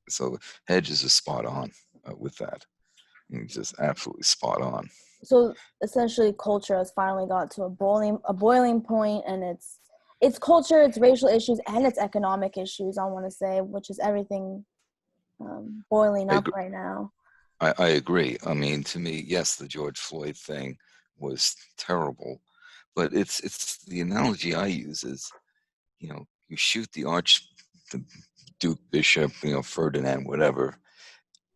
So Hedges is spot on with that. He's just absolutely spot on. So essentially culture has finally got to a boiling point, and it's culture, it's racial issues, and it's economic issues, I want to say, which is everything boiling I up agree. right now. I agree. I mean, to me, yes, the George Floyd thing was terrible, but it's the analogy I use is, you shoot the Duke Bishop, Ferdinand, whatever,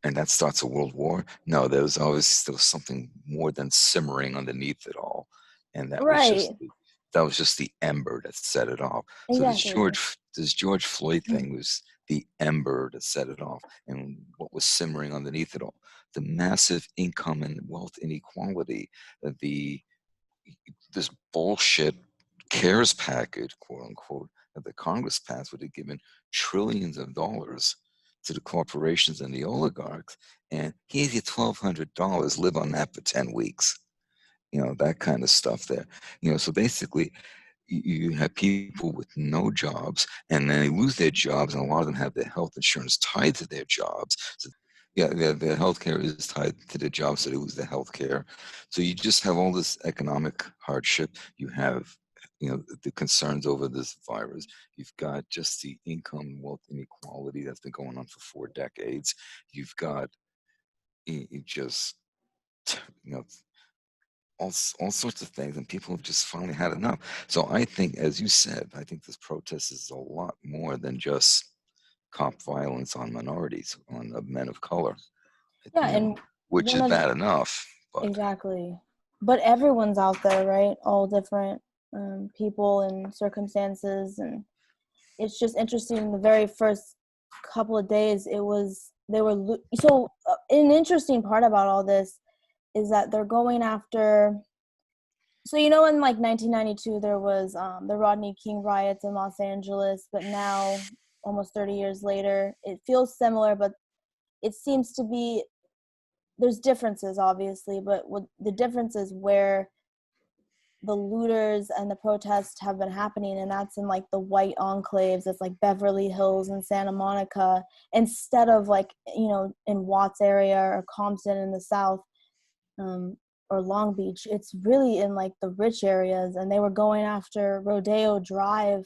and that starts a world war. No, there was something more than simmering underneath it all, and that was Right. just the ember that set it off. So Exactly. this George Floyd thing was the ember that set it off, and what was simmering underneath it all, the massive income and wealth inequality, the this bullshit CARES package, quote unquote, that the Congress passed would have given trillions of dollars to the corporations and the oligarchs. And here's your $1,200, live on that for 10 weeks. That kind of stuff there. So basically, you have people with no jobs, and then they lose their jobs, and a lot of them have their health insurance tied to their jobs. So, yeah, their health care is tied to their job, so they lose their health care. So you just have all this economic hardship. You have, the concerns over this virus. You've got just the income wealth inequality that's been going on for 4 decades. You've got just, you know, all sorts of things, and people have just finally had enough. So I think, as you said, I think this protest is a lot more than just cop violence on minorities, on men of color, Yeah, you know, and which one is of bad enough. But exactly. But everyone's out there, right? All different people and circumstances, and it's just interesting. The very first couple of days, an interesting part about all this is that they're going after. So in like 1992, there was the Rodney King riots in Los Angeles, but now, almost 30 years later, it feels similar, but it seems to be there's differences, obviously, but what the difference is where the looters and the protests have been happening, and that's in like the white enclaves. It's like Beverly Hills and Santa Monica, instead of like in Watts area or Compton in the South, or Long Beach. It's really in like the rich areas, and they were going after Rodeo Drive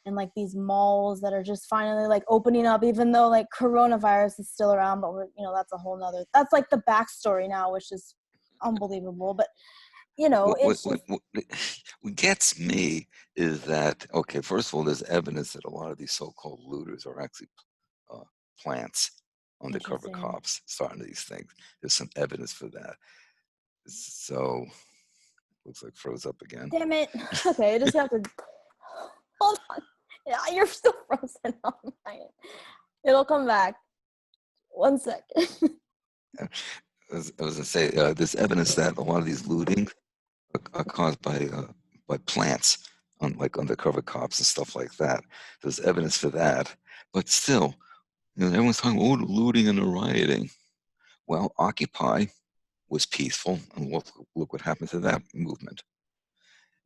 and like these malls that are just finally like opening up, even though like coronavirus is still around. But that's like the backstory now, which is unbelievable. But what, it's what, just what, what gets me is that, okay, first of all, there's evidence that a lot of these so-called looters are actually uh, plants, undercover interesting. cops starting these things. There's some evidence for that. So looks like froze up again. Damn it. Okay, I just have to hold on. Yeah, you're still frozen on mine. It'll come back. 1 second. I was gonna say, there's evidence that a lot of these lootings are caused by plants, like undercover cops and stuff like that. There's evidence for that, but still, everyone's talking, oh, the looting and the rioting. Well, Occupy was peaceful, and look what happened to that movement.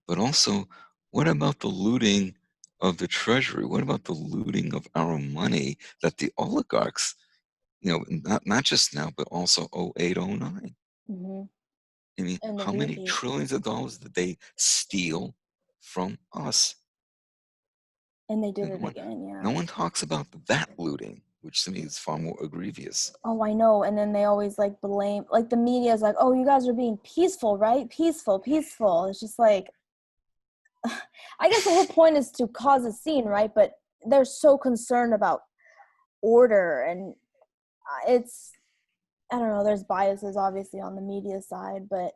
But also, what about the looting of the treasury? What about the looting of our money that the oligarchs, not just now, but also 08, 09? Hmm. I mean, And the how many repeat. trillions of dollars did they steal from us? And they did And it again, no yeah. one talks about that looting, which to me is far more egregious. Oh, I know. And then they always like blame, like the media is like, oh, you guys are being peaceful, right? Peaceful, peaceful. It's just like, I guess the whole point is to cause a scene, right? But they're so concerned about order, and I don't know, there's biases obviously on the media side, but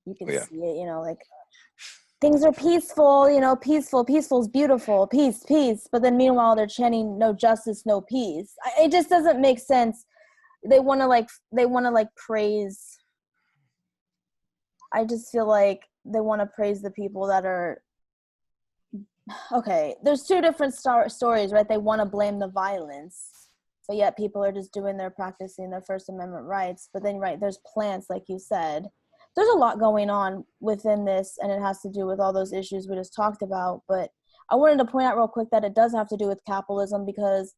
you Oh can yeah, see it, like things are peaceful, peaceful is beautiful, peace, peace. But then meanwhile, they're chanting no justice, no peace. It just doesn't make sense. They want to like praise. I just feel like they want to praise the people that are okay. There's two different stories, right? They want to blame the violence, but yet people are just practicing their First Amendment rights. But then, right, there's plants, like you said. There's a lot going on within this, and it has to do with all those issues we just talked about. But I wanted to point out real quick that it does have to do with capitalism, because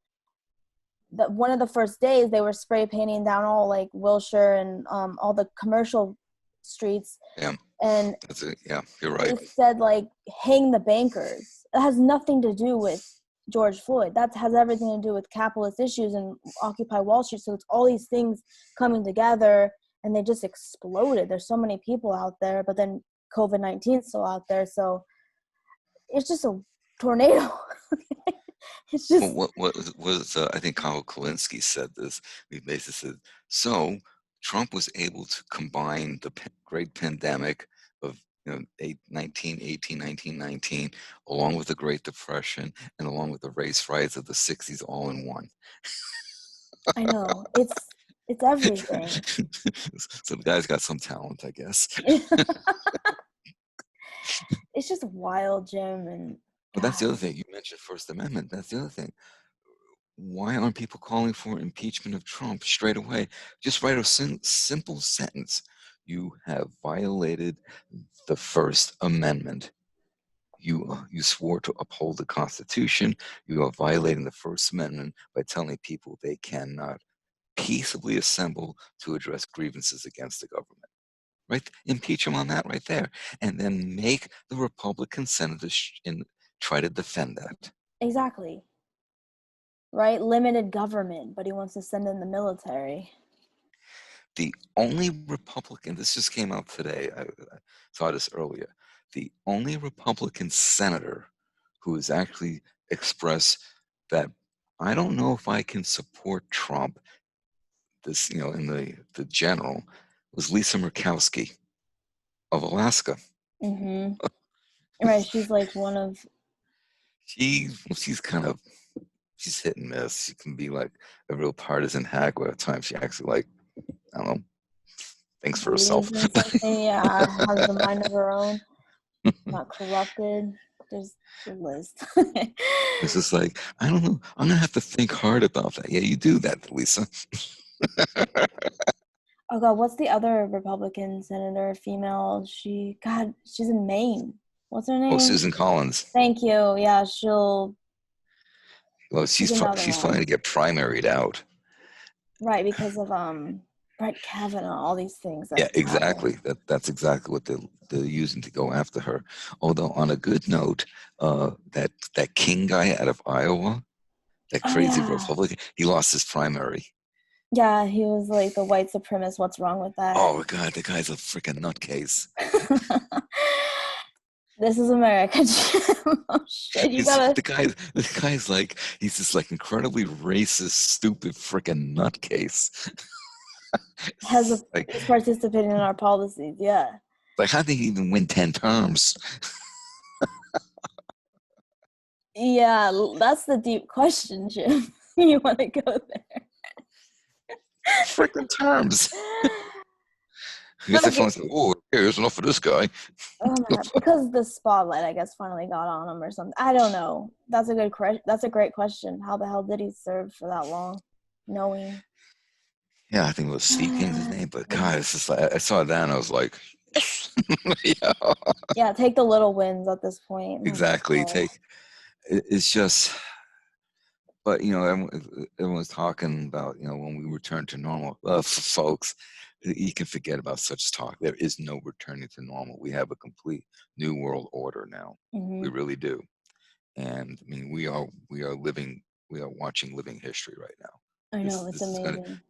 one of the first days they were spray painting down all like Wilshire and all the commercial streets. Yeah, And that's it. Yeah, you're they right. said like hang the bankers. It has nothing to do with George Floyd. That has everything to do with capitalist issues and Occupy Wall Street. So it's all these things coming together, and they just exploded. There's so many people out there, but then COVID-19 is still out there. So it's just a tornado. It's Well, just, what was I think Kyle Kalinske said this. He basically said, so Trump was able to combine the great pandemic of 1919, along with the Great Depression and along with the race riots of the 60s all in one. I know, it's everything. So the guy's got some talent, I guess. It's just wild, Jim, and But that's the God. other thing. You mentioned First Amendment. That's the other thing. Why aren't people calling for impeachment of Trump straight away? Just write a simple sentence. You have violated the First Amendment. You swore to uphold the Constitution. You are violating the First Amendment by telling people they cannot peaceably assemble to address grievances against the government. Right? Impeach him on that right there, and then make the Republican senators try to defend that. Exactly. Right? Limited government, but he wants to send in the military. The only Republican, this just came out today, I saw this earlier, the only Republican senator who has actually expressed that I don't know if I can support Trump, this, in the general, was Lisa Murkowski of Alaska. Mm-hmm. Right. She's like one of, She's kind of, she's hit and miss. She can be like a real partisan hack, where at times she actually, like, I don't know, thinks for herself. believes in something. Yeah, has a mind of her own. Not corrupted. There's a list. It's just like, I don't know. I'm gonna have to think hard about that. Yeah, you do that, Lisa. Oh God, what's the other Republican senator, female? She's in Maine. What's her Oh, name? Susan Collins. Thank you. Yeah, Well, she's another she's finally one. to get primaried out. Right, because of Brett Kavanaugh, all these things Yeah, that happened. exactly. That's exactly what they're using to go after her. Although, on a good note, that King guy out of Iowa, that Oh crazy yeah. Republican, he lost his primary. Yeah, he was like the white supremacist. What's wrong with that? Oh God, the guy's a freaking nutcase. This is America, Jim. Oh shit, you It's, gotta the guy's like, he's this like incredibly racist, stupid freaking nutcase. has a Like, is participating in our policies. Yeah. how did he even win 10 terms? Yeah, that's the deep question, Jim. You want to go there? Freaking terms. I guess But they okay, finally said, oh, here's enough for this guy. oh my God, because the spotlight, I guess, finally got on him or something. I don't know. That's a That's a great question. How the hell did he serve for that long, knowing? Yeah, I think it was Steve King's his name, but God, it's just like, I saw that and I was like, yeah, Yeah, take the little wins at this point. Like, exactly. oh, It's just, but everyone's talking about, when we return to normal. Folks, you can forget about such talk. There is no returning to normal. We have a complete new world order now. We mm-hmm. really do. And I mean, we are watching living history right now. I know, it's This is going to, amazing.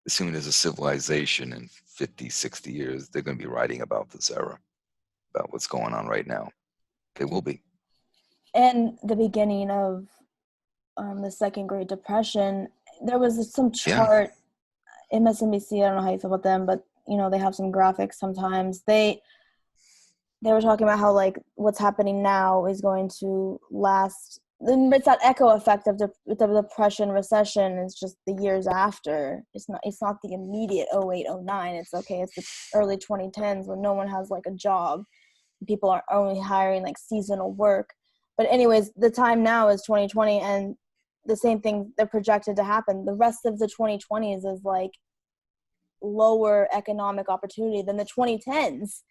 assuming there's a civilization in 50, 60 years, they're going to be writing about this era, about what's going on right now. They will be. And the beginning of the Second Great Depression, there was some Yeah. chart. MSNBC, I don't know how you feel about them, but they have some graphics sometimes. They were talking about how like what's happening now is going to last. It's that echo effect of the depression, recession. It's just the years after. It's not the immediate 08, 09. It's okay. It's the early 2010s when no one has like a job. People are only hiring like seasonal work. But anyways, the time now is 2020, and the same thing they're projected to happen. The rest of the 2020s is like lower economic opportunity than the 2010s.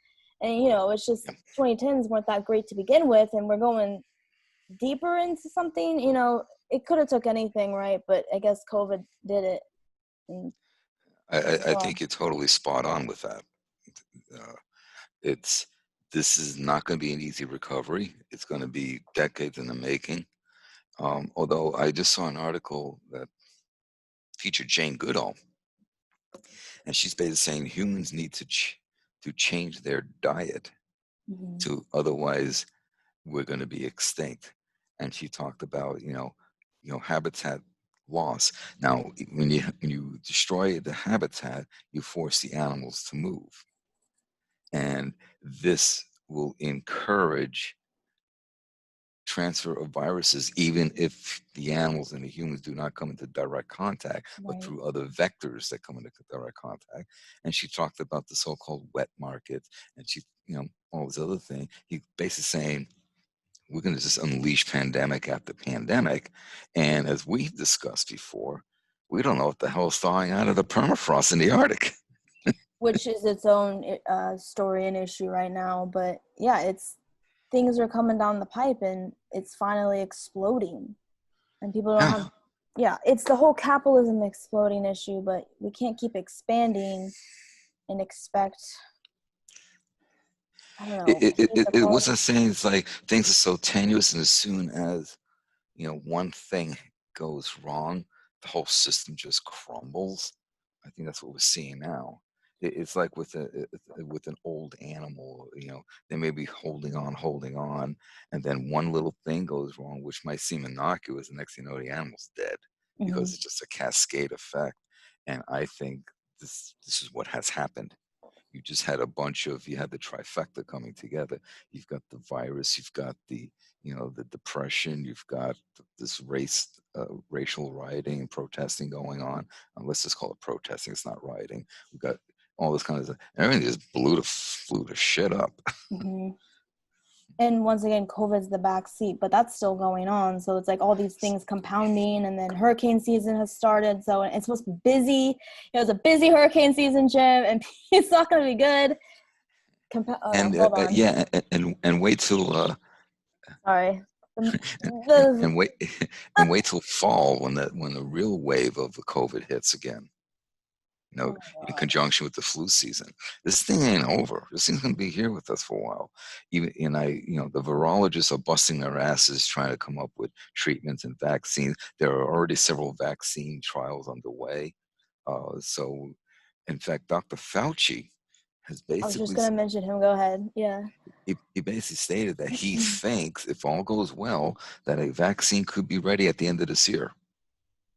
And it's just 2010s weren't that great to begin with, and we're going deeper into something, it could have took anything, right? But I guess COVID did it. And I well, think you're totally spot on with that. Uh, it's this is not going to be an easy recovery. It's going to be decades in the making. Although I just saw an article that featured Jane Goodall, and she's basically saying humans need to change their diet mhm, to otherwise we're going to be extinct. And she talked about habitat loss. Now, when you destroy the habitat, you force the animals to move, and this will encourage transfer of viruses, even if the animals and the humans do not come into direct contact, but right. through other vectors that come into direct contact. And she talked about the so-called wet market, and all this other thing. He basically saying we're going to just unleash pandemic after pandemic, and as we've discussed before, we don't know what the hell is thawing out of the permafrost in the Arctic. Which is its own story and issue right now. But yeah, it's things are coming down the pipe and it's finally exploding. And people don't Yeah. have, yeah, it's the whole capitalism exploding issue, but we can't keep expanding and expect, I don't know, peace, It equality. wasn't saying it's like things are so tenuous, and as soon as one thing goes wrong, the whole system just crumbles. I think that's what we're seeing now. It's like with an old animal, they may be holding on, and then one little thing goes wrong, which might seem innocuous, and next thing you know, the animal's dead because Hmm. it's just a cascade effect. And I think this is what has happened. You had the trifecta coming together. You've got the virus, you've got the depression, you've got this racial rioting and protesting going on. Let's just call it protesting, it's not rioting. We've got all this kind of stuff. Everything just flew to shit up. Hmm. And once again, COVID's the back seat, but that's still going on. So it's like all these things compounding, and then hurricane season has started. So it's supposed to be busy. It was a busy hurricane season, Jim, and it's not going to be good. And Hold on. yeah, and wait till Sorry. and, The and wait and wait till fall when the real wave of the COVID hits again. you oh know, my in god. conjunction with the flu season. This thing ain't over. This thing's going to be here with us for a while. The virologists are busting their asses trying to come up with treatments and vaccines. There are already several vaccine trials underway. So, in fact, Dr. Fauci has I was just basically gonna mention him. Go ahead. Yeah. he basically stated that he thinks, if all goes well, that a vaccine could be ready at the end of this year.